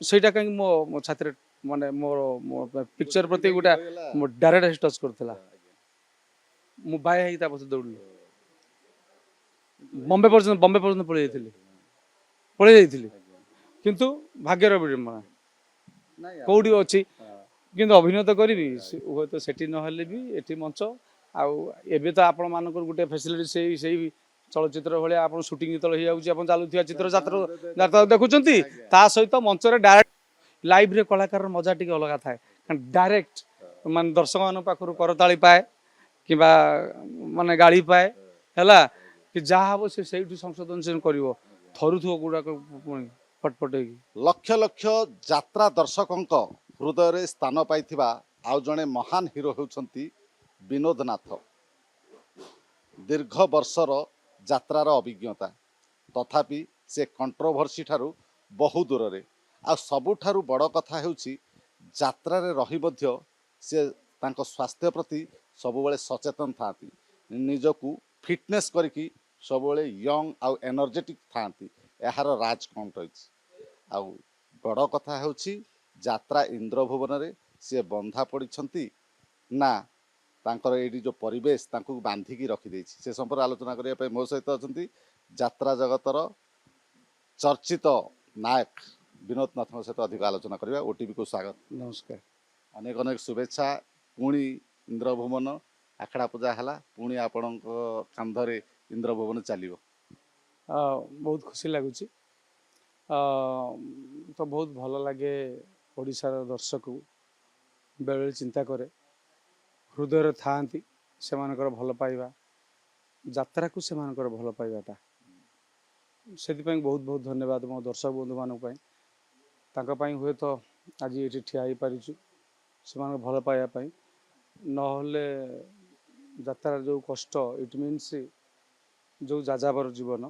ସେଇଟା କାହିଁକି ମୋ ମୋ ଛାତିରେ ମାନେ ମୋର ପିକ୍ଚର ପ୍ରତି ଗୋଟେ ମୋ ଡାଇରେକ୍ଟ ଟଚ୍ କରୁଥିଲା। ମୁଁ ବାୟା ହେଇକି ତା ପଛରେ ଦୌଡ଼ିଲି। ବମ୍ବେ ପର୍ଯ୍ୟନ୍ତ ପଳେଇ ଯାଇଥିଲି କିନ୍ତୁ ଭାଗ୍ୟର ବିଡ଼ମ୍ବନା କୋଉଠି ଅଛି କିନ୍ତୁ ଅଭିନୟ ତ କରିବି ହୁଏତ ସେଠି ନହେଲେ ବି ଏଠି ମଞ୍ଚ ଆଉ ଏବେ ତ ଆପଣ ମାନଙ୍କର ଗୋଟେ ଫ୍ୟାସିଲିଟି ସେଇ ଚଳଚ୍ଚିତ୍ର ଭଳିଆ ଆପଣ ସୁଟିଂ ଯେତେବେଳେ ହେଇଯାଉଛି ଆପଣ ଚାଲୁଥିବା ଚିତ୍ର ଯାତ୍ରା ଦେଖୁଛନ୍ତି ତା ସହିତ ମଞ୍ଚରେ ଡାଇରେକ୍ଟ ଲାଇଭରେ କଳାକାରର ମଜା ଟିକେ ଅଲଗା ଥାଏ ଡାଇରେକ୍ଟ ମାନେ ଦର୍ଶକ ମାନଙ୍କ ପାଖରୁ କରତାଳି ପାଏ କିମ୍ବା ମାନେ ଗାଳି ପାଏ ହେଲା କି ଯାହା ହବ ସେ ସେଇଠୁ ସଂଶୋଧନ କରିବ ଥରୁଥିବ ଗୁଡାକ ପୁଣି ଫଟଫଟ ହେଇକି। ଲକ୍ଷ ଲକ୍ଷ ଯାତ୍ରା ଦର୍ଶକଙ୍କ ହୃଦୟରେ ସ୍ଥାନ ପାଇଥିବା ଆଉ ଜଣେ ମହାନ ହିରୋ ହେଉଛନ୍ତି ବିନୋଦ ନାଥ। ଦୀର୍ଘ ବର୍ଷର ଯାତ୍ରାର ଅଭିଜ୍ଞତା ତଥାପି ସେ କଣ୍ଟ୍ରୋଭର୍ସି ଠାରୁ ବହୁ ଦୂରରେ। ଆଉ ସବୁଠାରୁ ବଡ଼ କଥା ହେଉଛି ଯାତ୍ରାରେ ରହି ମଧ୍ୟ ସେ ତାଙ୍କ ସ୍ୱାସ୍ଥ୍ୟ ପ୍ରତି ସବୁବେଳେ ସଚେତନ ଥାଆନ୍ତି, ନିଜକୁ ଫିଟନେସ୍ କରିକି ସବୁବେଳେ ୟଙ୍ଗ ଆଉ ଏନର୍ଜେଟିକ୍ ଥାଆନ୍ତି। ଏହାର ରାଜ କ'ଣ ରହିଛି? ଆଉ ବଡ଼ କଥା ହେଉଛି ଯାତ୍ରା ଇନ୍ଦ୍ରଭୁବନରେ ସିଏ ବନ୍ଧା ପଡ଼ିଛନ୍ତି ନା ତାଙ୍କର ଏଇଠି ଯେଉଁ ପରିବେଶ ତାଙ୍କୁ ବାନ୍ଧିକି ରଖିଦେଇଛି ସେ ସମ୍ପର୍କରେ ଆଲୋଚନା କରିବା ପାଇଁ ମୋ ସହିତ ଅଛନ୍ତି ଯାତ୍ରା ଜଗତର ଚର୍ଚ୍ଚିତ ନାୟକ ବିନୋଦ ନାଥଙ୍କ ସହିତ ଅଧିକ ଆଲୋଚନା କରିବା। ଓଟିଭିକୁ ସ୍ୱାଗତ। ନମସ୍କାର। ଅନେକ ଅନେକ ଶୁଭେଚ୍ଛା। ପୁଣି ଇନ୍ଦ୍ରଭୁବନ ଆଖଡ଼ା ପୂଜା ହେଲା, ପୁଣି ଆପଣଙ୍କ କାନ୍ଧରେ ଇନ୍ଦ୍ରଭୁବନ ଚାଲିବ। ବହୁତ ଖୁସି ଲାଗୁଛି। ତ ବହୁତ ଭଲ ଲାଗେ ଓଡ଼ିଶାର ଦର୍ଶକ ବେଳେବେଳେ ଚିନ୍ତା କରେ ହୃଦୟରେ ଥାଆନ୍ତି ସେମାନଙ୍କର ଭଲ ପାଇବା ଯାତ୍ରାକୁ ସେମାନଙ୍କର ଭଲ ପାଇବାଟା ସେଥିପାଇଁ ବହୁତ ବହୁତ ଧନ୍ୟବାଦ ମୋ ଦର୍ଶକ ବନ୍ଧୁମାନଙ୍କ ପାଇଁ। ତାଙ୍କ ପାଇଁ ହୁଏତ ଆଜି ଏଠି ଠିଆ ହେଇପାରିଛୁ ସେମାନଙ୍କୁ ଭଲ ପାଇବା ପାଇଁ। ନହେଲେ ଯାତ୍ରାର ଯେଉଁ କଷ୍ଟ ଇଟ୍ ମିନ୍ସ ଯେଉଁ ଯାଯାବର ଜୀବନ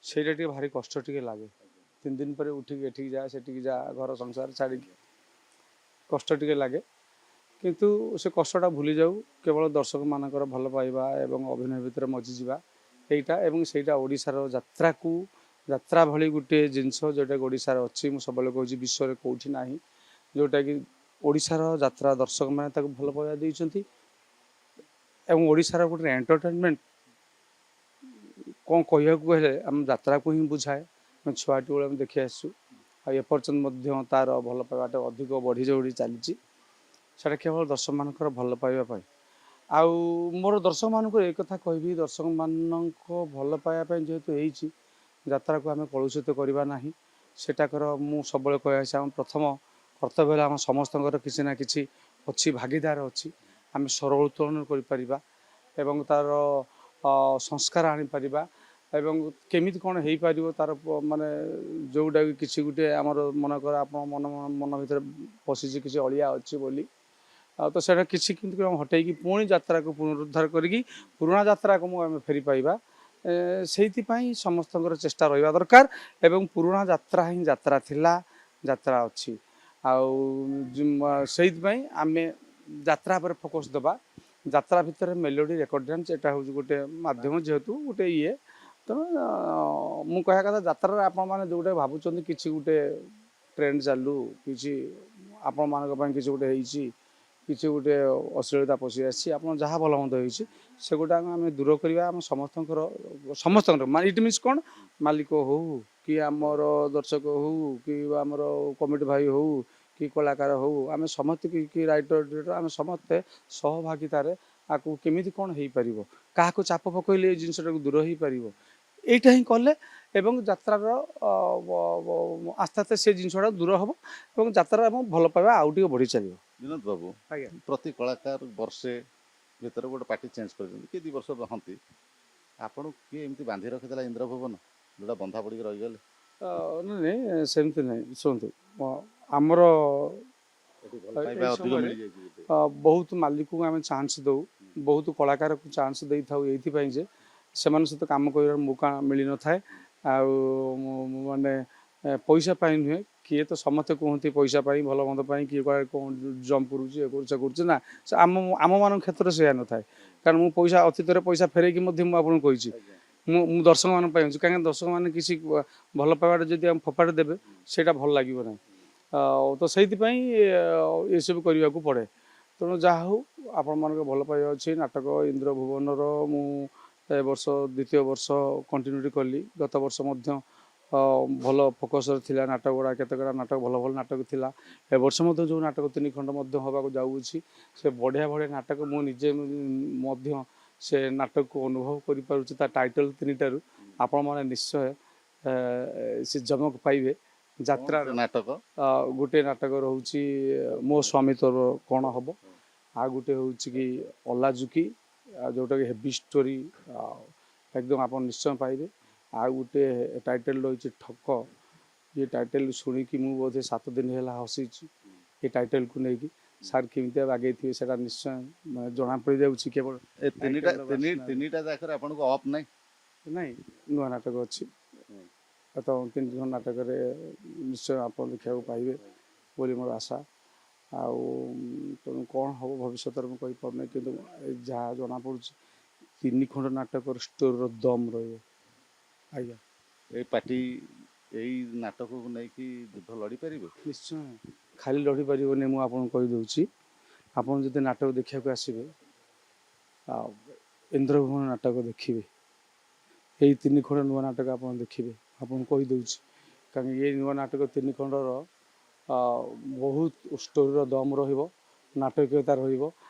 ସେଇଟା ଟିକେ ଭାରି କଷ୍ଟ ଟିକେ ଲାଗେ। 3 ଦିନ ପରେ ଉଠିକି ଏଠିକି ଯା ସେଠିକି ଯା ଘର ସଂସାର ଛାଡ଼ିକି କଷ୍ଟ ଟିକେ ଲାଗେ କିନ୍ତୁ ସେ କଷ୍ଟଟା ଭୁଲି ଯାଉ କେବଳ ଦର୍ଶକମାନଙ୍କର ଭଲ ପାଇବା ଏବଂ ଅଭିନୟ ଭିତରେ ମଜିଯିବା এইটা এবং ସେଇଟା ଓଡ଼ିଶାର ଯାତ୍ରାକୁ ଯାତ୍ରା ଭଳି ଗୋଟିଏ ଜିନିଷ ଯେଉଁଟାକି ଓଡ଼ିଶାର ଅଛି। ମୁଁ ସବୁବେଳେ କହୁଛି ବିଶ୍ୱରେ କେଉଁଠି ନାହିଁ ଯେଉଁଟାକି ଓଡ଼ିଶାର ଯାତ୍ରା ଦର୍ଶକମାନେ ତାକୁ ଭଲ ପାଇବା ଦେଇଛନ୍ତି ଏବଂ ଓଡ଼ିଶାର ଗୋଟେ ଏଣ୍ଟରଟେନମେଣ୍ଟ କ'ଣ କହିବାକୁ ହେଲେ ଆମ ଯାତ୍ରାକୁ ହିଁ ବୁଝାଏ। ଆମେ ଛୁଆଟି ବେଳେ ଆମେ ଦେଖି ଆସିଛୁ ଆଉ ଏପର୍ଯ୍ୟନ୍ତ ମଧ୍ୟ ତାର ଭଲ ପାଇବାଟା ଅଧିକ ବଢ଼ି ଚାଲିଛି। ସେଇଟା କେବଳ ଦର୍ଶକମାନଙ୍କର ଭଲ ପାଇବା ପାଇଁ। ଆଉ ମୋର ଦର୍ଶକମାନଙ୍କୁ ଏ କଥା କହିବି ଦର୍ଶକମାନଙ୍କ ଭଲ ପାଇବା ପାଇଁ ଯେହେତୁ ହେଇଛି ଯାତ୍ରାକୁ ଆମେ କଳୁଷିତ କରିବା ନାହିଁ। ସେଟାକର ମୁଁ ସବୁବେଳେ କହିଆସି ଆମ ପ୍ରଥମ କର୍ତ୍ତବ୍ୟ ହେଲା ଆମ ସମସ୍ତଙ୍କର କିଛି ନା କିଛି ଅଛି ଭାଗିଦାର ଅଛି। ଆମେ ସ୍ୱର ଉତ୍ତୋଳନ କରିପାରିବା ଏବଂ ତାର ସଂସ୍କାର ଆଣିପାରିବା ଏବଂ କେମିତି କ'ଣ ହେଇପାରିବ ତାର ମାନେ ଯେଉଁଟାକି କିଛି ଗୋଟେ ଆମର ମନେକର ଆପଣ ମନ ଭିତରେ ପଶିଛି କିଛି ଅଳିଆ ଅଛି ବୋଲି ତ ସେଇଟା କିଛି କିନ୍ତୁ ହଟେଇକି ପୁଣି ଯାତ୍ରାକୁ ପୁନରୁଦ୍ଧାର କରିକି ପୁରୁଣା ଯାତ୍ରାକୁ ଆମେ ଫେରି ପାଇବା ସେଇଥିପାଇଁ ସମସ୍ତଙ୍କର ଚେଷ୍ଟା ରହିବା ଦରକାର ଏବଂ ପୁରୁଣା ଯାତ୍ରା ହିଁ ଯାତ୍ରା ଥିଲା ଯାତ୍ରା ଅଛି। ଆଉ ସେଇଥିପାଇଁ ଆମେ ଯାତ୍ରା ଉପରେ ଫୋକସ୍ ଦେବା। ଯାତ୍ରା ଭିତରେ ମେଲୋଡ଼ି ରେକର୍ଡ଼ ଡ୍ୟାନ୍ସ ଏଇଟା ହେଉଛି ଗୋଟେ ମାଧ୍ୟମ ଯେହେତୁ ଗୋଟେ ଇଏ ତେଣୁ ମୁଁ କହିବା କଥା ଯାତ୍ରାରେ ଆପଣମାନେ ଯେଉଁଟା ଭାବୁଛନ୍ତି କିଛି ଗୋଟେ ଟ୍ରେଣ୍ଡ ଚାଲୁ କିଛି ଆପଣମାନଙ୍କ ପାଇଁ କିଛି ଗୋଟେ ହେଇଛି କିଛି ଗୋଟେ ଅଶ୍ଳୀଳତା ପଶି ଆସିଛି ଆପଣ ଯାହା ଭଲ ମନ୍ଦ ହେଇଛି ସେଗୁଡ଼ାକ ଆମେ ଦୂର କରିବା। ଆମ ସମସ୍ତଙ୍କର ଇଟ୍ ମିନ୍ସ କ'ଣ ମାଲିକ ହଉ କି ଆମର ଦର୍ଶକ ହଉ କି ଆମର କମିଟି ଭାଇ ହଉ କି କଳାକାର ହଉ ଆମେ ସମସ୍ତେ କି ରାଇଟର ଡିରେକ୍ଟର ଆମେ ସମସ୍ତେ ସହଭାଗିତାରେ ଆକୁ କେମିତି କ'ଣ ହେଇପାରିବ କାହାକୁ ଚାପ ପକାଇଲେ ଏ ଜିନିଷଟାକୁ ଦୂର ହେଇପାରିବ এইটা ହିଁ କଲେ ଏବଂ ଯାତ୍ରାର ଆସ୍ତେ ଆସ୍ତେ ସେ ଜିନିଷଟା ଦୂର ହେବ ଏବଂ ଯାତ୍ରା ଏବଂ ଭଲ ପାଇବା ଆଉ ଟିକେ ବଢ଼ି ଚାଲିବ। ବିନୋଦ ବାବୁ, ଆଜ୍ଞା ପ୍ରତି କଳାକାର ବର୍ଷେ ଭିତରେ ଗୋଟେ ପାର୍ଟି ଚେଞ୍ଜ କରିଛନ୍ତି କିଏ 2 ବର୍ଷ ରହନ୍ତି। ଆପଣଙ୍କୁ କିଏ ଏମିତି ବାନ୍ଧି ରଖିଥିଲା ଇନ୍ଦ୍ରଭୁବନ ଯେଉଁଟା ବନ୍ଧା ପଡ଼ିକି ରହିଗଲେ? ନାଇଁ ସେମିତି ନାହିଁ। ଶୁଣନ୍ତୁ ଆମର ଏଠି ଭଲ ପାଇବା ଅଧିକ ମିଳିଯାଇଛି ବୋଧେ। ବହୁତ ମାଲିକକୁ ଆମେ ଚାନ୍ସ ଦେଉ ବହୁତ କଳାକାରକୁ ଚାନ୍ସ ଦେଇଥାଉ ଏଇଥିପାଇଁ ଯେ ସେମାନଙ୍କ ସହିତ କାମ କରିବାର ମୌକା ମିଳିନଥାଏ। ଆଉ ମାନେ ପଇସା ପାଇଁ ନୁହେଁ କିଏ ତ ସମସ୍ତେ କୁହନ୍ତି ପଇସା ପାଇଁ ଭଲ ମନ୍ଦ ପାଇଁ କିଏ କୁଆଡ଼େ କ'ଣ ଜମ୍ପ କରୁଛି ଏ କରୁଛି କରୁଛି ନା ସେ ଆମମାନଙ୍କ କ୍ଷେତ୍ରରେ ସେୟା ନଥାଏ। କାରଣ ମୁଁ ପଇସା ଅତୀତରେ ପଇସା ଫେରେଇକି ମଧ୍ୟ ମୁଁ ଆପଣଙ୍କୁ କହିଛି ମୁଁ ଦର୍ଶକମାନଙ୍କ ପାଇଁ ଅଛି କାହିଁକିନା ଦର୍ଶକମାନେ କିଛି ଭଲ ପାଇବାଟା ଯଦି ଆମେ ଫୋପାଡ଼ି ଦେବେ ସେଇଟା ଭଲ ଲାଗିବ ନାହିଁ। ତ ସେଇଥିପାଇଁ ଏସବୁ କରିବାକୁ ପଡ଼େ। ତେଣୁ ଯାହା ହଉ ଆପଣମାନଙ୍କ ଭଲ ପାଇବା ଅଛି। ନାଟକ ଇନ୍ଦ୍ରଭୁବନର ମୁଁ ଏ ବର୍ଷ ଦ୍ୱିତୀୟ ବର୍ଷ କଣ୍ଟିନ୍ୟୁଟି କଲି। ଗତ ବର୍ଷ ମଧ୍ୟ ଭଲ ଫୋକସ୍ରେ ଥିଲା ନାଟକ ଗୁଡ଼ା, କେତେଗୁଡ଼ା ନାଟକ ଭଲ ଭଲ ନାଟକ ଥିଲା। ଏ ବର୍ଷ ମଧ୍ୟ ଯେଉଁ ନାଟକ 3 ଖଣ୍ଡ ମଧ୍ୟ ହେବାକୁ ଯାଉଛି, ସେ ବଢ଼ିଆ ବଢ଼ିଆ ନାଟକ। ମୁଁ ନିଜେ ମଧ୍ୟ ସେ ନାଟକକୁ ଅନୁଭବ କରିପାରୁଛି। ତା ଟାଇଟଲ୍ 3ଟାରୁ ଆପଣମାନେ ନିଶ୍ଚୟ ସେ ଜମକ ପାଇବେ। ଯାତ୍ରାର ନାଟକ ଗୋଟେ ନାଟକ ରହୁଛି ମୋ ସ୍ୱାମୀ ତୋର କ'ଣ ହବ, ଆଉ ଗୋଟେ ହେଉଛି କି ଅଲାଜୁକି, ଯେଉଁଟାକି ହେଭି ଷ୍ଟୋରି, ଏକଦମ ଆପଣ ନିଶ୍ଚୟ ପାଇବେ। ଆଉ ଗୋଟେ ଟାଇଟଲ୍ ରହିଛି ଠକ। ଏ ଟାଇଟଲ୍ ଶୁଣିକି ମୁଁ ବୋଧେ 7 ଦିନ ହେଲା ହସିଛି ଏ ଟାଇଟଲ୍କୁ ନେଇକି। ସାର୍ କେମିତିଆ ବାଗେଇଥିବେ ସେଇଟା ନିଶ୍ଚୟ ଜଣା ପଡ଼ିଯାଉଛି କେବଳ ଏ ତିନିଟା ଯାକରେ ଆପଣଙ୍କୁ ଅଫ୍ ନାହିଁ? ନାଇଁ, ନୂଆ ନାଟକ ଅଛି। ତ 3 ଜଣ ନାଟକରେ ନିଶ୍ଚୟ ଆପଣ ଦେଖିବାକୁ ପାଇବେ ବୋଲି ମୋର ଆଶା। ଆଉ ତେଣୁ କ'ଣ ହେବ ଭବିଷ୍ୟତରେ ମୁଁ କହିପାରୁନାହିଁ, କିନ୍ତୁ ଯାହା ଜଣାପଡ଼ୁଛି 3 ଖଣ୍ଡ ନାଟକର ଷ୍ଟୋରିର ଦମ୍ ରହିବ। ଆଜ୍ଞା, ଏଇ ପାର୍ଟି ଏଇ ନାଟକକୁ ନେଇକି ଯୁଦ୍ଧ ଲଢ଼ିପାରିବେ? ନିଶ୍ଚୟ। ଖାଲି ଲଢ଼ିପାରିବନି, ମୁଁ ଆପଣଙ୍କୁ କହିଦେଉଛି। ଆପଣ ଯଦି ନାଟକ ଦେଖିବାକୁ ଆସିବେ, ଆଉ ଇନ୍ଦ୍ରଭୁବନ ନାଟକ ଦେଖିବେ, ଏଇ 3 ଖଣ୍ଡ ନୂଆ ନାଟକ ଆପଣ ଦେଖିବେ। ଆପଣଙ୍କୁ କହିଦେଉଛି, କାରଣ ଏଇ ନୂଆ ନାଟକ 3 ଖଣ୍ଡର ବହୁତ ଷ୍ଟୋରିର ଦମ୍ ରହିବ, ନାଟକୀୟତା ରହିବ,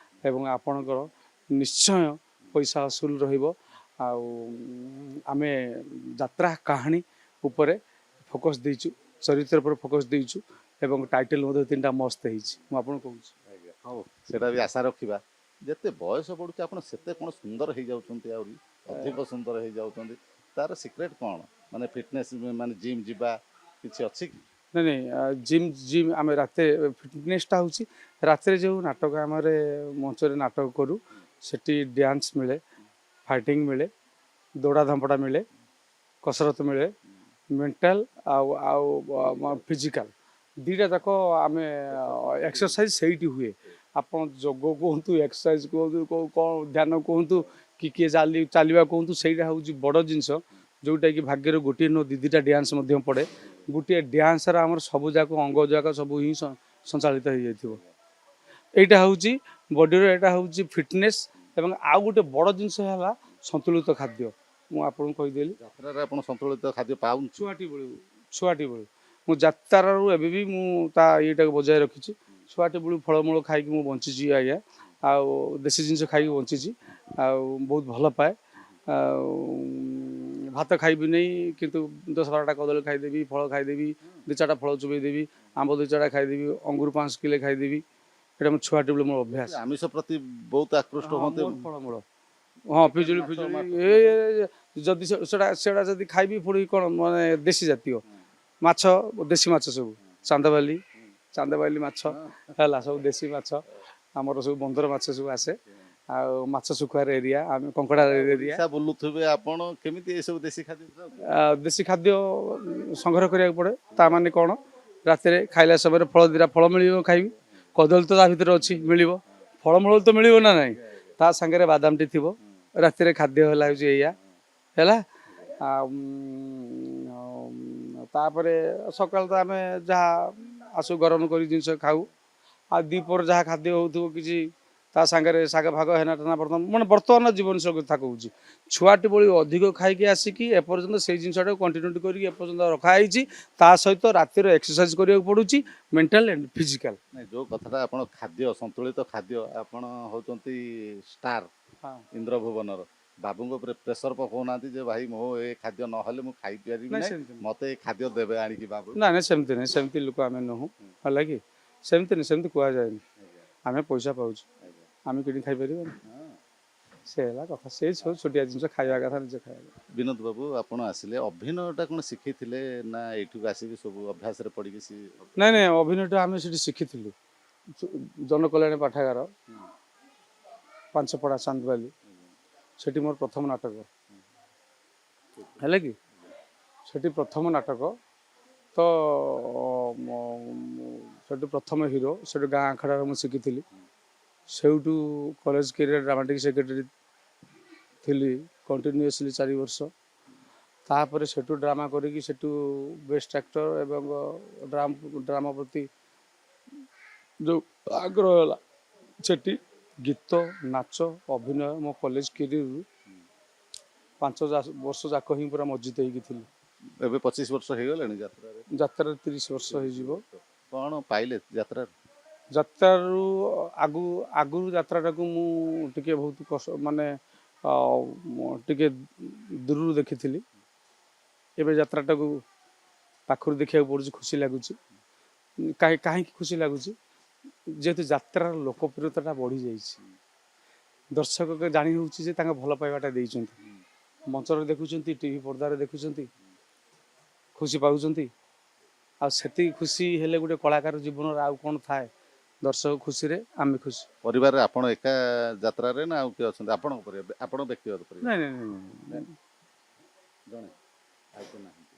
ଏବଂ ଆପଣଙ୍କର ନିଶ୍ଚୟ ପଇସା ଅସୁଲ ରହିବ। ଆଉ ଆମେ ଯାତ୍ରା କାହାଣୀ ଉପରେ ଫୋକସ୍ ଦେଇଛୁ, ଚରିତ୍ର ଉପରେ ଫୋକସ୍ ଦେଇଛୁ, ଏବଂ ଟାଇଟଲ୍ ମଧ୍ୟ 3ଟା ମସ୍ତ ହେଇଛି, ମୁଁ ଆପଣଙ୍କୁ କହୁଛି। ହଉ, ସେଟା ବି ଆଶା ରଖିବା। ଯେତେ ବୟସ ବଢ଼ୁଛି ଆପଣ ସେତେ କ'ଣ ସୁନ୍ଦର ହେଇଯାଉଛନ୍ତି, ଆହୁରି ଅଧିକ ସୁନ୍ଦର ହେଇଯାଉଛନ୍ତି। ତାର ସିକ୍ରେଟ୍ କ'ଣ? ମାନେ ଫିଟନେସ୍, ମାନେ ଜିମ୍ ଯିବା କିଛି ଅଛି କି? ନାଇଁ, ଜିମ୍ ଆମେ ରାତିରେ, ଫିଟନେସ୍ଟା ହେଉଛି ରାତିରେ ଯେଉଁ ନାଟକ ଆମର ମଞ୍ଚରେ ନାଟକ କରୁ, ସେଠି ଡ୍ୟାନ୍ସ ମିଳେ, ଫାଇଟିଂ ମିଳେ, ଦୌଡ଼ା ଧାପଡ଼ା ମିଳେ, କସରତ ମିଳେ, ମେଣ୍ଟାଲ ଆଉ ଫିଜିକାଲ, 2ଟା ଯାକ ଆମେ ଏକ୍ସରସାଇଜ ସେଇଠି ହୁଏ। ଆପଣ ଯୋଗ କୁହନ୍ତୁ, ଏକ୍ସରସାଇଜ କୁହନ୍ତୁ, କ'ଣ ଧ୍ୟାନ କୁହନ୍ତୁ, କି କିଏ ଚାଲିବା କୁହନ୍ତୁ, ସେଇଟା ହେଉଛି ବଡ଼ ଜିନିଷ। ଯେଉଁଟାକି ଭାଗ୍ୟରେ ଗୋଟିଏ ନୁହଁ 2ଟା ଡ୍ୟାନ୍ସ ମଧ୍ୟ ପଡ଼େ। ଗୋଟିଏ ଡ୍ୟାନ୍ସରେ ଆମର ସବୁ ଯାକ ଅଙ୍ଗ ଯାକ ସବୁ ହିଁ ସଞ୍ଚାଳିତ ହେଇଯାଇଥିବ। এইটা ହେଉଛି ବଡ଼ିର, ଏଇଟା ହେଉଛି ଫିଟନେସ୍। ଏବଂ ଆଉ ଗୋଟେ ବଡ଼ ଜିନିଷ ହେଲା ସନ୍ତୁଳିତ ଖାଦ୍ୟ। ମୁଁ ଆପଣଙ୍କୁ କହିଦେଲି ଯାତ୍ରାରେ ଆପଣ ସନ୍ତୁଳିତ ଖାଦ୍ୟ ପାଉଛନ୍ତି? ଛୁଆଟି ବେଳୁ ମୁଁ ଯାତ୍ରାରୁ ଏବେ ବି ମୁଁ ତା ଇଏଟାକୁ ବଜାୟ ରଖିଛି। ଛୁଆଟି ବେଳୁ ଫଳମୂଳ ଖାଇକି ମୁଁ ବଞ୍ଚିଛି ଆଜ୍ଞା, ଆଉ ଦେଶୀ ଜିନିଷ ଖାଇକି ବଞ୍ଚିଛି, ଆଉ ବହୁତ ଭଲ ପାଏ। ଆଉ ଭାତ ଖାଇବି ନାହିଁ, କିନ୍ତୁ 10-12ଟା କଦଳୀ ଖାଇଦେବି, ଫଳ ଖାଇଦେବି, 2-4ଟା ଫଳ ଚୋବେଇ ଦେବି, ଆମ୍ବ 2-4ଟା ଖାଇଦେବି, ଅଙ୍ଗୁର 5 କିଲୋ ଖାଇଦେବି। ଏଇଟା ମୋ ଛୁଆଟି ବେଳୁ ମୋର ଅଭ୍ୟାସ। ଆମିଷ ପ୍ରତି ବହୁତ ଆକୃଷ୍ଟ ହୁଅନ୍ତି? ଫଳମୂଳ, ହଁ, ପିଜୁଳି ଏ ଯଦି ସେଟା ଯଦି ଖାଇବି ପୁଣି କ'ଣ ମାନେ ଦେଶୀ ଜାତୀୟ ମାଛ, ଦେଶୀ ମାଛ ସବୁ, ଚାନ୍ଦବାଲି ମାଛ ହେଲା, ସବୁ ଦେଶୀ ମାଛ ଆମର, ସବୁ ବନ୍ଦର ମାଛ ସବୁ ଆସେ। ଆଉ ମାଛ ଶୁଖୁଆର ଏରିଆ, ଆମେ କଙ୍କଡ଼ା ଏରିଆ। ବୁଲୁଥିବେ ଆପଣ, କେମିତି ଏସବୁ ଦେଶୀ ଖାଦ୍ୟ? ଦେଶୀ ଖାଦ୍ୟ ସଂଗ୍ରହ କରିବାକୁ ପଡ଼େ। ତା ମାନେ କ'ଣ, ରାତିରେ ଖାଇଲା ସମୟରେ ଫଳ ମିଳିବ ଖାଇବି, କଦଳୀ ତ ତା ଭିତରେ ଅଛି ମିଳିବ, ଫଳମୂଳ ତ ମିଳିବ ନା ନାହିଁ, ତା ସାଙ୍ଗରେ ବାଦାମଟି ଥିବ। ରାତିରେ ଖାଦ୍ୟ ହେଲା ହେଉଛି ଏଇଆ ହେଲା। ଆଉ ତାପରେ ସକାଳ ତ ଆମେ ଯାହା ଆସୁ ଗରମ କରି ଜିନିଷ ଖାଉ। ଆଉ ଦ୍ୱିପହର ଯାହା ଖାଦ୍ୟ ହେଉଥିବ କିଛି ତା ସାଙ୍ଗରେ ଶାଗ ଫାଗ ହେନା ଟେନା, ମାନେ ବର୍ତ୍ତମାନ ଜୀବନଶୈଳୀ କଥା କହୁଛି। ଛୁଆଟି ଭଳି ଅଧିକ ଖାଇକି ଆସିକି ଏପର୍ଯ୍ୟନ୍ତ ସେଇ ଜିନିଷଟାକୁ କଣ୍ଟିନ୍ୟୁଟି କରିକି ଏପର୍ଯ୍ୟନ୍ତ ରଖାହେଇଛି। ତା ସହିତ ରାତିରେ ଏକ୍ସରସାଇଜ କରିବାକୁ ପଡ଼ୁଛି, ମେଣ୍ଟାଲ ଆଣ୍ଡ ଫିଜିକାଲ। ନାଇଁ, ଯେଉଁ କଥାଟା ଆପଣ ଖାଦ୍ୟ, ସନ୍ତୁଳିତ ଖାଦ୍ୟ, ଆପଣ ହେଉଛନ୍ତି ଷ୍ଟାର ଇନ୍ଦ୍ରଭୁବନର। ବାବୁଙ୍କ ଉପରେ ପ୍ରେସର ପକାଉନାହାନ୍ତି ଯେ ଭାଇ ମୋ ଏ ଖାଦ୍ୟ ନହେଲେ ମୁଁ ଖାଇପାରିବି ନାହିଁ, ମୋତେ ଏ ଖାଦ୍ୟ ଦେବେ ଆଣିକି ବାବୁ? ନାଇଁ, ସେମିତି ନାହିଁ, ସେମିତି ଲୋକ ଆମେ ନୁହଁ, ହେଲା କି? ସେମିତି ନାହିଁ, ସେମିତି କୁହାଯାଏନି। ଆମେ ପଇସା ପାଉଛୁ, ଆମେ କିଣି ଖାଇପାରିବାନି, ସେ ହେଲା କଥା। ସେଇ ସବୁ ଛୋଟିଆ ଜିନିଷ ଖାଇବା କଥା, ନିଜେ ଖାଇବା। ବିନୋଦ ବାବୁ, ଆପଣ ଆସିଲେ, ଅଭିନୟଟା କ'ଣ ଶିଖିଥିଲେ ନା ଏଇଠିକୁ ଆସିକି ସବୁ ଅଭ୍ୟାସରେ ପଡ଼ିକି? ନାଇଁ, ଅଭିନୟଟା ଆମେ ସେଠି ଶିଖିଥିଲୁ, ଜନକଲ୍ୟାଣ ପାଠାଗାର, 5ପଡ଼ା ଚାନ୍ଦବାଲି, ସେଠି ମୋର ପ୍ରଥମ ନାଟକ ହେଲା କି? ସେଠି ପ୍ରଥମ ନାଟକ ତ ସେଠୁ ପ୍ରଥମ ହିରୋ, ସେଠୁ ଗାଁ ଆଖଡ଼ାରେ ମୁଁ ଶିଖିଥିଲି। ସେଇଠୁ କଲେଜ କ୍ୟାରିୟର ଡ୍ରାମାଟିକ୍ ସେକ୍ରେଟାରୀ ଥିଲି କଣ୍ଟିନ୍ୟୁଅସଲି 4 ବର୍ଷ। ତାପରେ ସେଠୁ ଡ୍ରାମା କରିକି ସେଠୁ ବେଷ୍ଟ ଆକ୍ଟର ଏବଂ ଡ୍ରାମା ପ୍ରତି ଯେଉଁ ଆଗ୍ରହ ହେଲା ସେଠି ଗୀତ ନାଚ ଅଭିନୟ ମୋ କଲେଜ କ୍ୟାରିୟରରୁ 5 ବର୍ଷ ଯାକ ହିଁ ପୁରା ମଜ୍ଜିତ ହେଇକି ଥିଲି। ଏବେ 25 ବର୍ଷ ହେଇଗଲାଣି ଯାତ୍ରାରେ। ଯାତ୍ରାରେ 30 ବର୍ଷ ହେଇଯିବ। କ'ଣ ପାଇଲେ ଯାତ୍ରାରେ? ଯାତ୍ରାରୁ ଆଗରୁ ଯାତ୍ରାଟାକୁ ମୁଁ ଟିକେ ବହୁତ କଷ୍ଟ ମାନେ ଟିକେ ଦୂରରୁ ଦେଖିଥିଲି। ଏବେ ଯାତ୍ରାଟାକୁ ପାଖରୁ ଦେଖିବାକୁ ପଡ଼ୁଛି, ଖୁସି ଲାଗୁଛି। କାହିଁକି ଖୁସି ଲାଗୁଛି? ଯେହେତୁ ଯାତ୍ରାର ଲୋକପ୍ରିୟତାଟା ବଢ଼ିଯାଇଛି, ଦର୍ଶକ ଜାଣି ହେଉଛି ଯେ ତାଙ୍କ ଭଲ ପାଇବାଟା ଦେଇଛନ୍ତି, ମଞ୍ଚରେ ଦେଖୁଛନ୍ତି, ଟିଭି ପର୍ଦ୍ଦାରେ ଦେଖୁଛନ୍ତି, ଖୁସି ପାଉଛନ୍ତି। ଆଉ ସେତିକି ଖୁସି ହେଲେ ଗୋଟେ କଳାକାର ଜୀବନରେ ଆଉ କ'ଣ ଥାଏ? ଦର୍ଶକ ଖୁସିରେ ଆମେ ଖୁସି। ପରିବାରରେ ଆପଣ ଏକା ଯାତ୍ରାରେ ନା ଆଉ କିଏ ଅଛନ୍ତି? ଆପଣଙ୍କ ପରିବାର, ଆପଣ ବ୍ୟକ୍ତିଗତ ପରିବାର? ନାଇଁ ନାଇଁ ନାଇଁ ଜଣେ ଆଉ କେହି ନାହାନ୍ତି?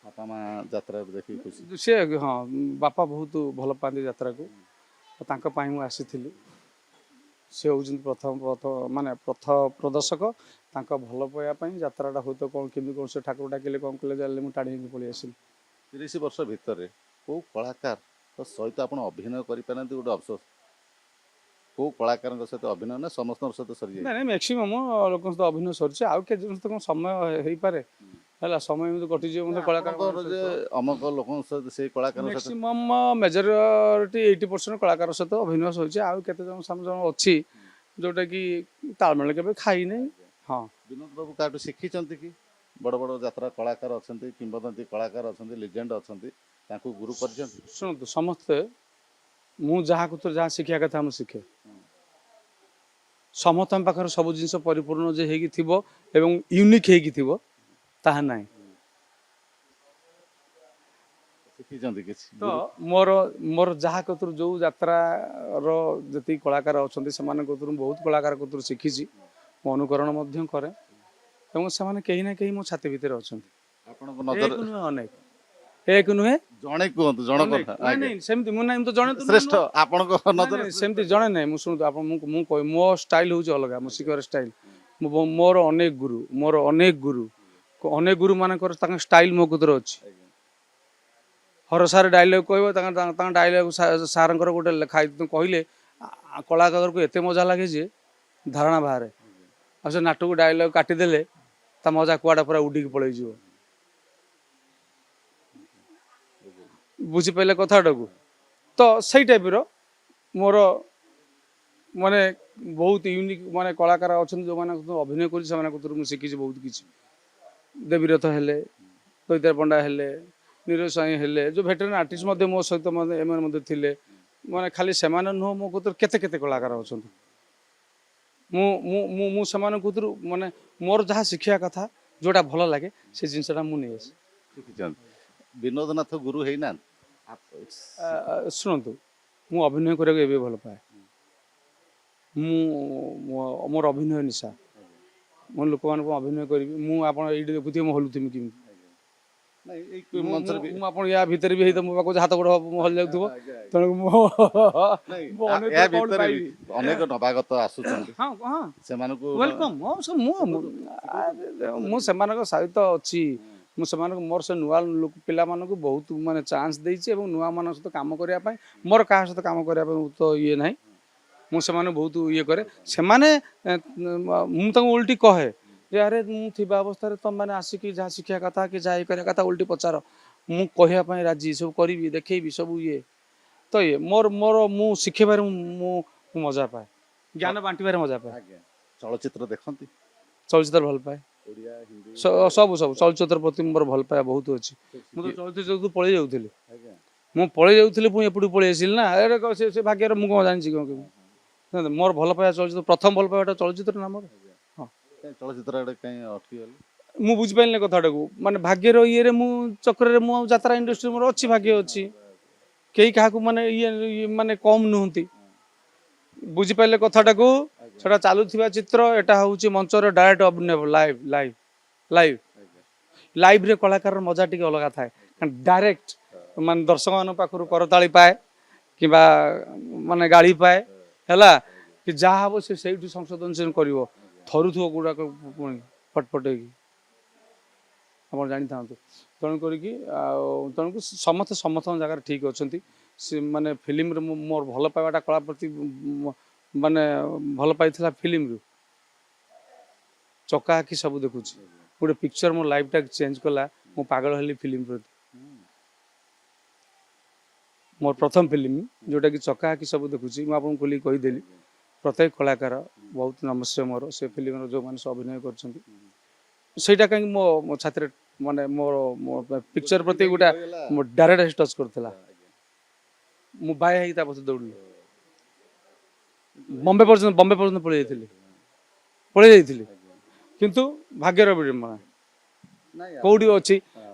ବାପା ମା ଯାତ୍ରାରେ ଦେଖିକି ଖୁସି? ସେ ହଁ, ବାପା ବହୁତ ଭଲ ପାଆନ୍ତି ଯାତ୍ରାକୁ। ତାଙ୍କ ପାଇଁ ମୁଁ ଆସିଥିଲି। ସେ ହେଉଛନ୍ତି ପ୍ରଥମ ପଥ ପ୍ରଦର୍ଶକ। ତାଙ୍କ ଭଲ ପାଇବା ପାଇଁ ଯାତ୍ରାଟା ହୁଏତ କ'ଣ କେମିତି କ'ଣ ସେ ଠାକୁର ଡାକିଲେ କ'ଣ କଲେ ଜାଣିଲେ ମୁଁ ଟାଣି ହେଇକି ପଳେଇ ଆସିଲି। 30 ବର୍ଷ ଭିତରେ କେଉଁ କଳାକାର ସହିତ ଆପଣ ଅଭିନୟ କରିପାରନ୍ତି ଗୋଟେ ଅଫସୋସ? କେଉଁ କଳାକାରଙ୍କ ସହିତ ଅଭିନୟ ନା ସମସ୍ତଙ୍କ ସହିତ ସରିଯାଇଛି? ନାଇଁ ମ୍ୟାକ୍ସିମମ୍ ଲୋକଙ୍କ ସହିତ ଅଭିନୟ ସରିଛି। ଆଉ କେତେ ଜଣ ସହିତ କ'ଣ ସମୟ ହେଇପାରେ? ହେଲା, ସମୟ ଏମିତି କଟିଯିବ ମୋତେ କଳାକାର ଯେ ଅମକ ଲୋକଙ୍କ ସହିତ ସେଇ କଳାକାର ସହିତ ମ୍ୟାକ୍ସିମମ୍ ମେଜରିଟି 80% କଳାକାର ସହିତ ଅଭିନୟ ସରିଛି। ଆଉ କେତେ ଜଣ ଅଛି ଯୋଉଟାକି ତାଳମେଳ କେବେ ଖାଇନାହିଁ। ହଁ, ବିନୋଦ ବାବୁ କାହାଠୁ ଶିଖିଛନ୍ତି କି? ବଡ଼ ବଡ଼ ଯାତ୍ରା କଳାକାର ଅଛନ୍ତି, କିମ୍ବଦନ୍ତୀ କଳାକାର ଅଛନ୍ତି, ଲିଜେଣ୍ଡ ଅଛନ୍ତି, ତାଙ୍କୁ ଗୁରୁ କରିଛନ୍ତି? ଶୁଣନ୍ତୁ, ସମସ୍ତେ ମୁଁ ଯାହାକୁ ତ ଯାହା ଶିଖିବା କଥା ମୁଁ ଶିଖେ। ସମସ୍ତଙ୍କ ପାଖରେ ସବୁ ଜିନିଷ ପରିପୂର୍ଣ୍ଣ ଯେ ହେଇକି ଥିବ ଏବଂ ୟୁନିକ୍ ହେଇକି ଥିବ ତାହା ନାହିଁ। ଶିଖିଛନ୍ତି କିଛି? ତ ମୋର ଯାହା କତୁରୁ ଯୋଉ ଯାତ୍ରାର ଯେତିକି କଳାକାର ଅଛନ୍ତି ସେମାନଙ୍କ କତୁରୁ ବହୁତ କଳାକାର କତୁରୁ ଶିଖିଛି। ମୁଁ ଅନୁକରଣ ମଧ୍ୟ କରେ ଏବଂ ସେମାନେ କେହି ନା କେହି ମୋ ଛାତି ଭିତରେ ଅଛନ୍ତି। ଆପଣଙ୍କ ନଜର ଏକ ନୁହେଁ ଅନେକ, ଏକ ନୁହେଁ ଜଣେ କୁହନ୍ତୁ, ଜଣକ ଅନେକ। ନାଇଁ ନାଇଁ ସେମିତି ମୁଁ ନାହିଁ, ତ ଜଣେ ତ ଶ୍ରେଷ୍ଠ ଆପଣଙ୍କ ନାଇଁ, ନଜର ନାଇଁ, ସେମିତି ଜଣେ ନାହିଁ। ମୁଁ ଶୁଣନ୍ତୁ, ଆପଣ ମୁଁ କହିବି ମୋ ଷ୍ଟାଇଲ ହେଉଛି ଅଲଗା, ମୋ ଶିଖିବାର ଷ୍ଟାଇଲ। ମୋର ଅନେକ ଗୁରୁ ମାନଙ୍କର ତାଙ୍କ ଷ୍ଟାଇଲ ମୋ କତିରେ ଅଛି। ହର ସାର୍ ଡାଇଲଗ କହିବ, ତାଙ୍କ ଡାଇଲଗ ସାର୍ଙ୍କର ଗୋଟେ ଲେଖା କହିଲେ କଳାକାରକୁ ଏତେ ମଜା ଲାଗେ ଯେ ଧାରଣା ବାହାରେ। ଆଉ ସେ ନାଟକୁ ଡାଇଲଗ କାଟିଦେଲେ ତା ମଜା କୁଆଡ଼େ ପୁରା ଉଡ଼ିକି ପଳେଇଯିବ। ବୁଝିପାରିଲେ କଥାଟାକୁ? ତ ସେଇ ଟାଇପର ମୋର ମାନେ ବହୁତ ୟୁନିକ୍ କଳାକାର ଅଛନ୍ତି ଯେଉଁମାନଙ୍କ ଅଭିନୟ କରିଛି, ସେମାନଙ୍କ କତୁରୁ ମୁଁ ଶିଖିଛି ବହୁତ କିଛି। ଦେବୀରଥ ହେଲେ, ଦୈତାରୀ ପଣ୍ଡା ହେଲେ, ନିରୋଜ ସ୍ୱାଇଁ ହେଲେ, ଯେଉଁ ଭେଟେରାନ୍ ଆର୍ଟିଷ୍ଟ ମଧ୍ୟ ମୋ ସହିତ ଏମାନେ ମଧ୍ୟ ଥିଲେ। ଖାଲି ସେମାନେ ନୁହଁ, ମୋ କତୁରୁ କେତେ କେତେ କଳାକାର ଅଛନ୍ତି। ମୁଁ ସେମାନଙ୍କ କତୁରୁ ମୋର ଯାହା ଶିଖିବା କଥା, ଯେଉଁଟା ଭଲ ଲାଗେ ସେ ଜିନିଷଟା ମୁଁ ନେଇ ଆସେ। ଶିଖିଛନ୍ତି? ବିନୋଦ ନାଥ ଗୁରୁ ହେଇନାହାନ୍ତି? ଶୁଣନ୍ତୁ, ମୁଁ ଅଭିନୟ କରିବାକୁ ଏବେ ଭଲ ପାଏ। ମୋର ଅଭିନୟ ନିଶା। ମୁଁ ଲୋକମାନଙ୍କୁ ଅଭିନୟ କରିବି। ଆପଣ ଏଇଠି ଦେଖୁଥିବେ ମୁଁ ହଲୁଥିବି କେମିତି। ମୁଁ ଆପଣ ୟା ଭିତରେ ବି ହେଇତ ମୋ ପାଖକୁ ହାତ ଗୋଡ଼ ହଲି ଯାଉଥିବ। ତେଣୁ ଅନେକ ନବାଗତ ଆସୁଛନ୍ତି, ସେମାନଙ୍କୁ ୱେଲକମ୍। ମୁଁ ସେମାନଙ୍କ ସହିତ ଅଛି। ମୁଁ ସେମାନଙ୍କୁ ମୋର ସେ ନୂଆ ପିଲାମାନଙ୍କୁ ବହୁତ ଚାନ୍ସ ଦେଇଛି ଏବଂ ନୂଆ ମାନଙ୍କ ସହିତ କାମ କରିବା ପାଇଁ। ମୋର କାହା ସହିତ କାମ କରିବା ପାଇଁ ତ ଇଏ ନାହିଁ। ମୁଁ ସେମାନଙ୍କୁ ବହୁତ ଇଏ କରେ। ସେମାନେ ମୁଁ ତାଙ୍କୁ ଓଲଟି କହେ ଯେ ଆରେ ମୁଁ ଥିବା ଅବସ୍ଥାରେ ତମମାନେ ଆସିକି ଯାହା ଶିଖିବା କଥା କି ଯାହା ଇଏ କରିବା କଥା ଓଲଟି ପଚାର, ମୁଁ କହିବା ପାଇଁ ରାଜି, ସବୁ କରିବି, ଦେଖେଇବି ସବୁ ଇଏ। ତ ମୁଁ ଶିଖେଇବାରେ ମୁଁ ମଜା ପାଏ, ଜ୍ଞାନ ବାଣ୍ଟିବାରେ ମଜା ପାଏ। ଚଳଚ୍ଚିତ୍ର ଦେଖନ୍ତି? ଚଳଚ୍ଚିତ୍ର ଭଲ ପାଏ, ଓଡ଼ିଆ, ହିନ୍ଦୀ, ସବୁ ଚଳଚ୍ଚିତ୍ର ପ୍ରତି ମୋର ଭଲ ପାଇବା ବହୁତ ଅଛି। ମୁଁ ତ ଚଳଚ୍ଚିତ୍ର ପଳେଇ ଯାଉଥିଲି, ପୁଣି ଏପଟକୁ ପଳେଇ ଆସିଲି ନା। ସେ ଭାଗ୍ୟରେ ମୁଁ କ'ଣ ଜାଣିଛି କ'ଣ କେମିତି? ମୋର ଭଲ ପାଇବା ଚଳଚ୍ଚିତ୍ର, ପ୍ରଥମ ଭଲ ପାଇବାଟା ଚଳଚ୍ଚିତ୍ର ନା ମୋର। ହଁ, ଚଳଚ୍ଚିତ୍ର ଆଡ଼େ କାହିଁ ଅଟକିଗଲେ? ମୁଁ ବୁଝିପାରିଲି କଥାଟାକୁ। ଭାଗ୍ୟର ଇଏରେ ମୁଁ ଚକ୍ରରେ ମୁଁ ଆଉ ଯାତ୍ରା ଇଣ୍ଡଷ୍ଟ୍ରି ମୋର ଅଛି, ଭାଗ୍ୟ ଅଛି। କେହି କାହାକୁ କମ୍ ନୁହନ୍ତି। ବୁଝିପାରିଲେ କଥାଟାକୁ? ସେଟା ଚାଲୁଥିବା ଚିତ୍ର, ଏଟା ହେଉଛି ମଞ୍ଚର ଡାଇରେକ୍ଟ ଅଭିନୟ, ଲାଇଭରେ କଳାକାରର ମଜା ଟିକେ ଅଲଗା ଥାଏ। ଡାଇରେକ୍ଟ ଦର୍ଶକମାନଙ୍କ ପାଖରୁ କରତାଳି ପାଏ କିମ୍ବା ଗାଳି ପାଏ, ହେଲା କି ଯାହା ହବ ସେ ସେଇଠୁ ସଂଶୋଧନ କରିବ। ଥରୁଥିବ ଗୁଡ଼ାକ ପୁଣି ଫଟଫଟ ହେଇକି। ଆପଣ ଜାଣିଥାନ୍ତୁ। ତେଣୁ କରିକି ତେଣୁକୁ ସମସ୍ତେ ସମସ୍ତଙ୍କ ଜାଗାରେ ଠିକ୍ ଅଛନ୍ତି। ସେ ମାନେ ଫିଲ୍ମରେ ମୋର ଭଲ ପାଇବାଟା କଳା ପ୍ରତି ମାନେ ଭଲ ପାଇଥିଲା ଫିଲ୍ମରୁ ଚକା ଆଖି ସବୁ ଦେଖୁଛି। ଗୋଟେ ପିକ୍ଚର ମୋ ଲାଇଫଟା ଚେଞ୍ଜ କଲା। ମୁଁ ପାଗଳ ହେଲି ଫିଲ୍ମ ପ୍ରତି। ମୋର ପ୍ରଥମ ଫିଲ୍ମ ଯେଉଁଟାକି ଚକା ଆଖି ସବୁ ଦେଖୁଛି, ମୁଁ ଆପଣଙ୍କୁ ଖୋଲିକି କହିଦେଲି। ପ୍ରତ୍ୟେକ କଳାକାର ବହୁତ ନମସ୍ୟ ମୋର ସେ ଫିଲ୍ମର ଯେଉଁମାନେ ସବୁ ଅଭିନୟ କରିଛନ୍ତି। ସେଇଟା କାହିଁକି ମୋ ଛାତିରେ ମାନେ ମୋର ପିକ୍ଚର ପ୍ରତି ଗୋଟେ ଡାଇରେକ୍ଟ ଟଚ୍ କରୁଥିଲା। ମୁଁ ବାଏ ହେଇକି ତା ପଛରେ ଦୌଡ଼ିଲି। ବମ୍ବେ ପର୍ଯ୍ୟନ୍ତ ପଳେଇ ଯାଇଥିଲି। କିନ୍ତୁ ଭାଗ୍ୟର ବିଡ଼ମ୍ବନା କୋଉଠି ଅଛି।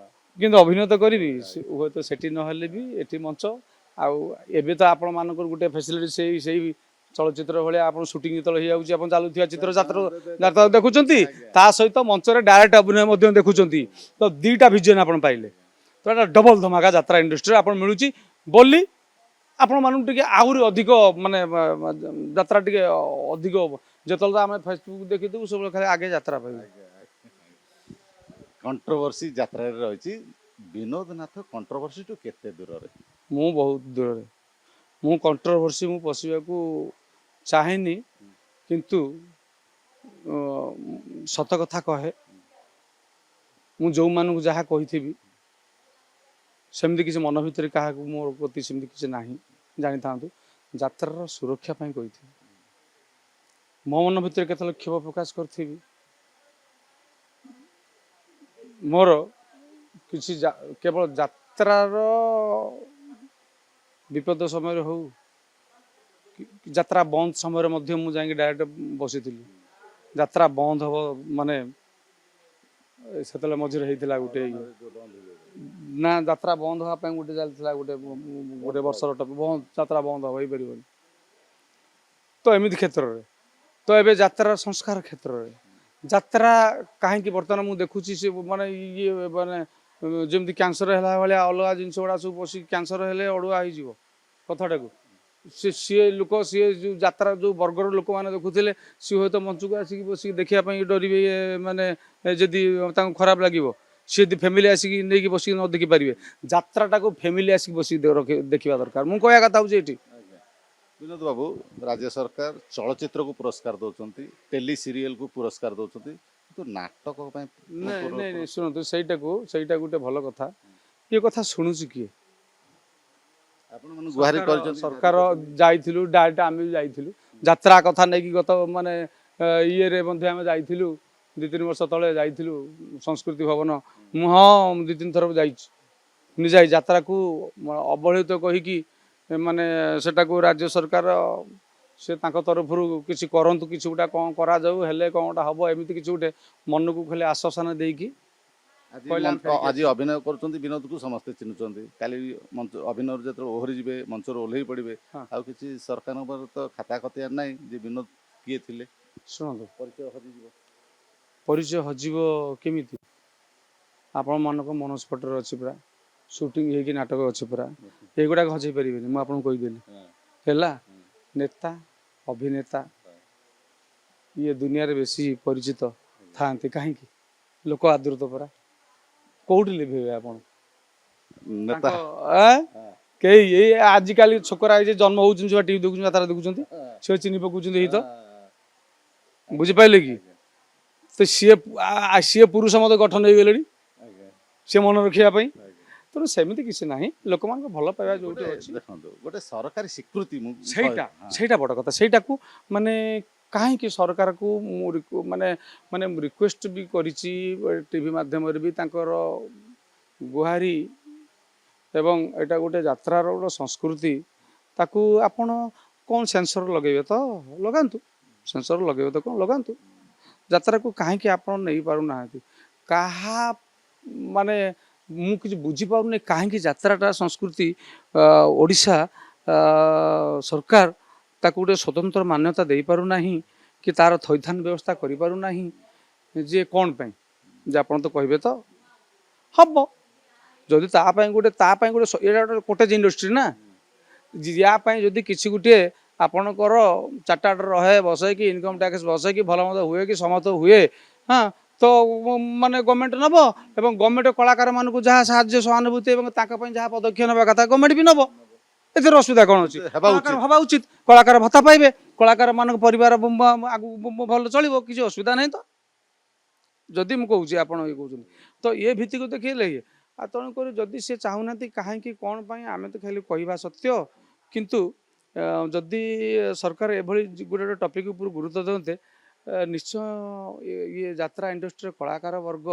କିନ୍ତୁ ଅଭିନୟ ତ କରିବି, ହୁଏତ ସେଠି ନହେଲେ ବି ଏଠି ମଞ୍ଚ। ଆଉ ଏବେ ତ ଆପଣମାନଙ୍କର ଗୋଟେ ଫ୍ୟାସିଲିଟି ସେଇ ଚଳଚ୍ଚିତ୍ର ଭଳିଆ ଆପଣ ସୁଟିଂ ଯେତେବେଳେ ହେଇଯାଉଛି ଆପଣ ଚାଲୁଥିବା ଯାତ୍ରା ଦେଖୁଛନ୍ତି, ତା ସହିତ ମଞ୍ଚରେ ଡାଇରେକ୍ଟ ଅଭିନୟ ମଧ୍ୟ ଦେଖୁଛନ୍ତି। ତ ଦିଟା ଭିଜନ ଆପଣ ପାଇଲେ। ତ ଏଟା ଡବଲ ଧମାକା ଯାତ୍ରା ଇଣ୍ଡଷ୍ଟ୍ରିରେ ଆପଣ ମିଳୁଛି ବୋଲି ଆପଣମାନଙ୍କୁ ଟିକେ ଆହୁରି ଅଧିକ ମାନେ ଯାତ୍ରା ଟିକେ ଅଧିକ ଯେତେବେଳେ ଆମେ ଫେସବୁକ୍ ଦେଖିଥିବୁ ସବୁବେଳେ ଖାଲି ଆଗେ ଯାତ୍ରା ପାଇବୁ। କଣ୍ଟ୍ରୋଭର୍ସି ଯାତ୍ରାରେ ରହିଛି। ବିନୋଦ ନାଥ କଣ୍ଟ୍ରୋଭର୍ସିଠୁ କେତେ ଦୂରରେ? ମୁଁ ବହୁତ ଦୂରରେ। ମୁଁ କଣ୍ଟ୍ରୋଭର୍ସି ପଶିବାକୁ ଚାହେଁନି। କିନ୍ତୁ ସତ କଥା କହେ, ମୁଁ ଯେଉଁମାନଙ୍କୁ ଯାହା କହିଥିବି ସେମିତି କିଛି ମନ ଭିତରେ କାହାକୁ ମୋ ପ୍ରତି ସେମିତି କିଛି ନାହିଁ। ଜାଣିଥାନ୍ତୁ ଯାତ୍ରାର ସୁରକ୍ଷା ପାଇଁ କହିଥିବି। ମୋ ମନ ଭିତରେ କେତେବେଳେ କ୍ଷୋଭ ପ୍ରକାଶ କରିଥିବି, ମୋର କିଛି କେବଳ ଯାତ୍ରାର ବିପଦ ସମୟରେ ହଉ, ଯାତ୍ରା ବନ୍ଦ ସମୟରେ ମଧ୍ୟ ମୁଁ ଯାଇକି ଡାଇରେକ୍ଟ ବସିଥିଲି। ଯାତ୍ରା ବନ୍ଦ ହବ ମାନେ ସେତେବେଳେ ମଝିରେ ହେଇଥିଲା ଗୋଟେ ନା ଯାତ୍ରା ବନ୍ଦ ହେବା ପାଇଁ ଗୋଟେ ଚାଲିଥିଲା ଗୋଟେ ବର୍ଷର ଯାତ୍ରା ବନ୍ଦ ହବ ହେଇପାରିବନି। ତ ଏମିତି କ୍ଷେତ୍ରରେ ତ ଏବେ ଯାତ୍ରାର ସଂସ୍କାର କ୍ଷେତ୍ରରେ ଯାତ୍ରା କାହିଁକି ବର୍ତ୍ତମାନ ମୁଁ ଦେଖୁଛି ସେ ମାନେ ଇଏ ମାନେ ଯେମିତି କ୍ୟାନ୍ସର ହେଲା ଭଳିଆ ଅଲଗା ଜିନିଷ ଗୁଡ଼ା ସବୁ ବସିକି କ୍ୟାନ୍ସର ହେଲେ ଅଡ଼ୁଆ ହେଇଯିବ କଥାଟାକୁ। ସିଏ ଲୋକ ସିଏ ଯେଉଁ ଯାତ୍ରା ଯେଉଁ ବର୍ଗର ଲୋକମାନେ ଦେଖୁଥିଲେ ସିଏ ହୁଏତ ମଞ୍ଚକୁ ଆସିକି ବସିକି ଦେଖିବା ପାଇଁ ଡରିବେ। ମାନେ ଯଦି ତାଙ୍କୁ ଖରାପ ଲାଗିବ, ସିଏ ଯଦି ଫ୍ୟାମିଲି ଆସିକି ନେଇକି ବସିକି ନ ଦେଖିପାରିବେ, ଯାତ୍ରାଟାକୁ ଫ୍ୟାମିଲି ଆସିକି ବସିକି ଦେଖିବା ଦରକାର। ମୁଁ କହିବା କଥା ହେଉଛି ଏଠି। ବିନୋଦ ବାବୁ, ରାଜ୍ୟ ସରକାର ଚଳଚ୍ଚିତ୍ରକୁ ପୁରସ୍କାର ଦେଉଛନ୍ତି, ଟେଲି ସିରିଏଲକୁ ପୁରସ୍କାର ଦେଉଛନ୍ତି, କିନ୍ତୁ ନାଟକ ପାଇଁ ନାଇଁ ଶୁଣନ୍ତୁ, ସେଇଟା ଗୋଟେ ଭଲ କଥା। ଏ କଥା ଶୁଣୁଛି କିଏ? ଆପଣମାନେ ଗୁହାରି କରିଛନ୍ତି। ସରକାର ଯାଇଥିଲୁ, ଡାଇରେକ୍ଟ ଆମେ ବି ଯାଇଥିଲୁ ଯାତ୍ରା କଥା ନେଇକି। ଗତ ମାନେ ଇଏରେ ମଧ୍ୟ ଆମେ ଯାଇଥିଲୁ, 2-3 ବର୍ଷ ତଳେ ଯାଇଥିଲୁ ସଂସ୍କୃତି ଭବନ। ମୁଁ 2-3 ଥର ଯାଇଛି। ନିଜେ ଯାତ୍ରାକୁ ଅବହେଳିତ କହିକି ମାନେ ସେଟାକୁ ରାଜ୍ୟ ସରକାର ସେ ତାଙ୍କ ତରଫରୁ କିଛି କରନ୍ତୁ, କିଛି ଗୋଟେ କ'ଣ କରାଯାଉ, ହେଲେ କ'ଣ ଗୋଟେ ହବ, ଏମିତି କିଛି ଗୋଟେ ମନକୁ ଖାଲି ଆଶ୍ୱାସନା ଦେଇକି ଆଜି ଅଭିନୟ କରୁଛନ୍ତି। ବିନୋଦକୁ ସମସ୍ତେ ଚିହ୍ନୁଛନ୍ତି। କାଲି ଅଭିନୟରୁ ଯେତେବେଳେ ଓହରି ଯିବେ, ମଞ୍ଚରୁ ଓହ୍ଲେଇ ପଡ଼ିବେ, ଆଉ କିଛି ସରକାରଙ୍କ ତ ଖାତା ଖତିଆର ନାହିଁ ଯେ ବିନୋଦ କିଏ ଥିଲେ। ଶୁଣନ୍ତୁ, ପରିଚୟ ହଜିବ କେମିତି? ଆପଣ ମାନଙ୍କ ମନସ୍ଫଟରେ ଅଛି ପୁରା, ସୁଟିଂ ହେଇକି ନାଟକ ଅଛି ପୁରା, ଏଗୁଡ଼ାକ ହଜେଇ ପାରିବେନି। ମୁଁ ଆପଣଙ୍କୁ କହିଦେଲି ହେଲା। ନେତା ଅଭିନେତା ଇଏ ଦୁନିଆରେ ବେଶୀ ପରିଚିତ ଥାଆନ୍ତି। କାହିଁକି? ଲୋକ ଆଦୃତ ପରା। କୋଉଠି ଲିଭେଇବେ ଆପଣ? କେହି ଏଇ ଆଜିକାଲି ଛୋକରା ହେଇଛି ଜନ୍ମ ହଉଛନ୍ତି, ଛୁଆ ଟିଭି ଦେଖୁଛନ୍ତି, ଯାତ୍ରା ଦେଖୁଛନ୍ତି, ସେ ଚିନି ପକଉଛନ୍ତି। ଏଇ ତ ବୁଝିପାରିଲେ କି? ତ ସିଏ ପୁରୁଷ ମତେ ଗଠନ ହେଇଗଲେଣି ସେ ମନେ ରଖିବା ପାଇଁ। ତେଣୁ ସେମିତି କିଛି ନାହିଁ। ଲୋକମାନଙ୍କ ଭଲ ପାଇବା ଯୋଉଠି ଅଛି, ଦେଖନ୍ତୁ, ଗୋଟେ ସରକାରୀ ସ୍ୱୀକୃତି ସେଇଟା ବଡ଼ କଥା। ସେଇଟାକୁ ମାନେ କାହିଁକି ସରକାରକୁ ମୁଁ ମାନେ ରିକ୍ୱେଷ୍ଟ ବି କରିଛି ଟିଭି ମାଧ୍ୟମରେ ବି ତାଙ୍କର ଗୁହାରି। ଏବଂ ଏଇଟା ଗୋଟେ ଯାତ୍ରାର ଗୋଟେ ସଂସ୍କୃତି, ତାକୁ ଆପଣ କ'ଣ ସେନ୍ସର ଲଗେଇବେ ତ ଲଗାନ୍ତୁ, ସେନ୍ସର ଲଗେଇବେ ତ କ'ଣ ଲଗାନ୍ତୁ। ଯାତ୍ରାକୁ କାହିଁକି ଆପଣ ନେଇପାରୁନାହାନ୍ତି? କାହା ମାନେ ମୁଁ କିଛି ବୁଝିପାରୁନି କାହିଁକି ଯାତ୍ରାଟା ସଂସ୍କୃତି ଓଡ଼ିଶା ସରକାର ତାକୁ ଗୋଟେ ସ୍ୱତନ୍ତ୍ର ମାନ୍ୟତା ଦେଇପାରୁନାହିଁ କି ତାର ଥଇଥାନ ବ୍ୟବସ୍ଥା କରିପାରୁନାହିଁ। ଯେ କ'ଣ ପାଇଁ? ଯେ ଆପଣ ତ କହିବେ ତ ହବ। ଯଦି ତା ପାଇଁ ଗୋଟେ ଏଇଟା ଗୋଟେ କୋଟେଜ ଇଣ୍ଡଷ୍ଟ୍ରି ନା, ୟା ପାଇଁ ଯଦି କିଛି ଗୋଟିଏ ଆପଣଙ୍କର ଚାର୍ଟାର୍ଡ ରହେ, ବସେଇକି ଇନକମ୍ ଟ୍ୟାକ୍ସ ବସେଇକି ଭଲ ମନ୍ଦ ହୁଏ କି ସମସ୍ତ ହୁଏ, तो माने गवर्नमेंट नब एवं गवर्नमेंट कलाकार मान जहाँ साहाଯ୍य सहानुभूति और जहाँ पदक्षेप नेबा कथा गवर्नमेंट भी नब एथर असुविधा कौन अच्छी हेबा कलाकार उचित। हवा उचित कलाकार भत्ता पाइबे कलाकार मान परिवार आगु भल चलो किसी असुविधा नहीं तो जदि मुझे कहूँ आपड़ ये कहते तो ये भित्तिक देखिए ये आ तेणुक जदि सी चाहूना कहीं कौन आम तो खाली कहवा सत्य किंतु जदि सरकार एभली गोटे टपिक उपर गुरुत्व दिते निश्चय ये यात्रा इंडस्ट्री कलाकार वर्ग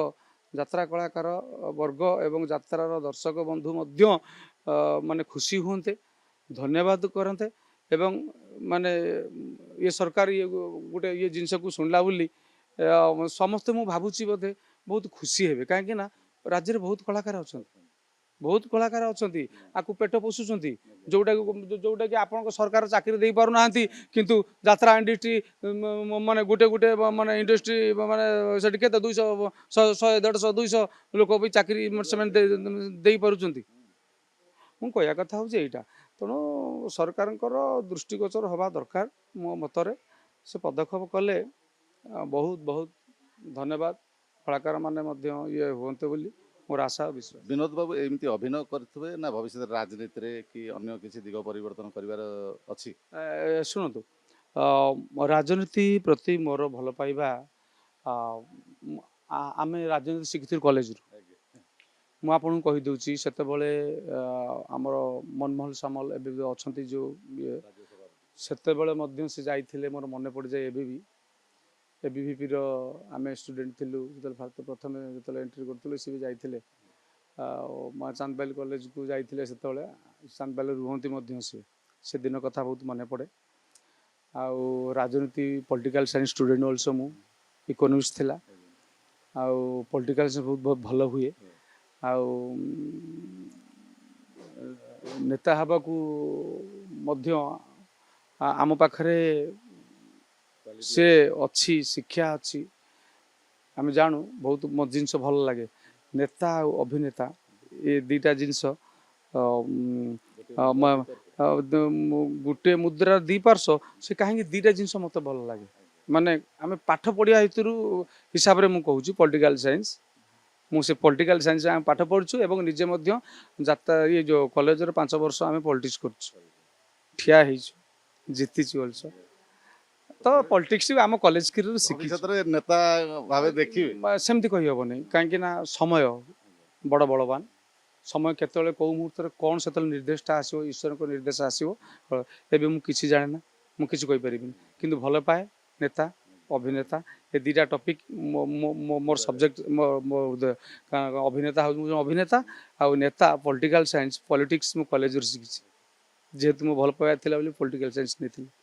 यात्रा कलाकार वर्ग एवं यात्रार दर्शक बंधु मध्य माने खुशी हुंते धन्यवाद करते एवं माने ये सरकार ये गोटे ये जिनस को शुणला बोली समस्ते मु भावुची बोधे बहुत खुशी हेबे कहीं ना राज्य में बहुत कलाकार अच्छा आपको पेट पोषुंट जोटा जोटा कि आप सरकार चाकरी दे पार ना किंतु यात्रा इंडस्ट्री माने गोटे गोटे माने इंडस्ट्री माने सेठी केते 200 100 150 200 लोक भी चाकरी दे पारुचंती मु कहया कथा हूँ यहाँ तेणु सरकार दृष्टिगोचर हवा दरकार मो मतरे से पदक्षेप कले बहुत बहुत धन्यवाद कलाकार माने ये हुंते बोली मोर आशा और विश्वास। विनोद बाबू एमती अभिनय करते ना भविष्य राजनीति रे कि अन्य किसी दिग परिवर्तन करिवार अछि शुणु राजनीति प्रति मोर भल पाइबा आम राजनीति शिखी कॉलेज मु आपन कहीदे से आमर मनमोहन सामल एवं अच्छा जो ये से जाइए मोर मन पड़ जाए एबीवीपी आम स्टूडेंट थिलु भारत प्रथम जो एंट्री करूँ सी भी जाइए चांदबाली कॉलेज को जाइए से चांदबाली रुहति से दिन कथा बहुत मन पड़े आउ राजनीति पॉलिटिकल साइंस स्टूडेंट ऑल्सो मु इकोनॉमिक्स थिला आउ पॉलिटिकल साइंस बहुत भल हुए आउ नेता हवा को मध्य आम पाखरे से अच्छी शिक्षा अच्छी आम जानू बहुत मत जिनस भल लगे नेता और अभिनेता ये दीटा जिनस गोटे मुद्रा दी पार्श्व से कहीं दीटा जिनस मत भल लगे माने आम पाठ पढ़िया हिसाब से मुझे पॉलिटिकल साइंस मुझे पॉलिटिकल साइंस पाठ पढ़ुँ और निजे जाता ये जो कॉलेज 5 वर्ष आम पॉलिटिक्स कर ठिया जीति ऑल्सो तो पॉलिटिक्स आम कॉलेज शिखी नेता भावे देखिए सेमती कही हेनी कहीं समय बड़ बड़वान समय केत कौ मुहूर्त कौन से निर्देशटा आसो ईश्वर को निर्देश आसो एवं मुझे जाने ना मुझे कहीपर कि भल पाए नेता अभिनेता ये दीटा टॉपिक मोर सब्जेक्ट अभिनेता हूँ अभिनेता आउ नेता पॉलिटिकल साइंस पॉलिटिक्स मु कॉलेज शिखी जेहेतु मो भल पाया पॉलिटिकल साइंस नहीं।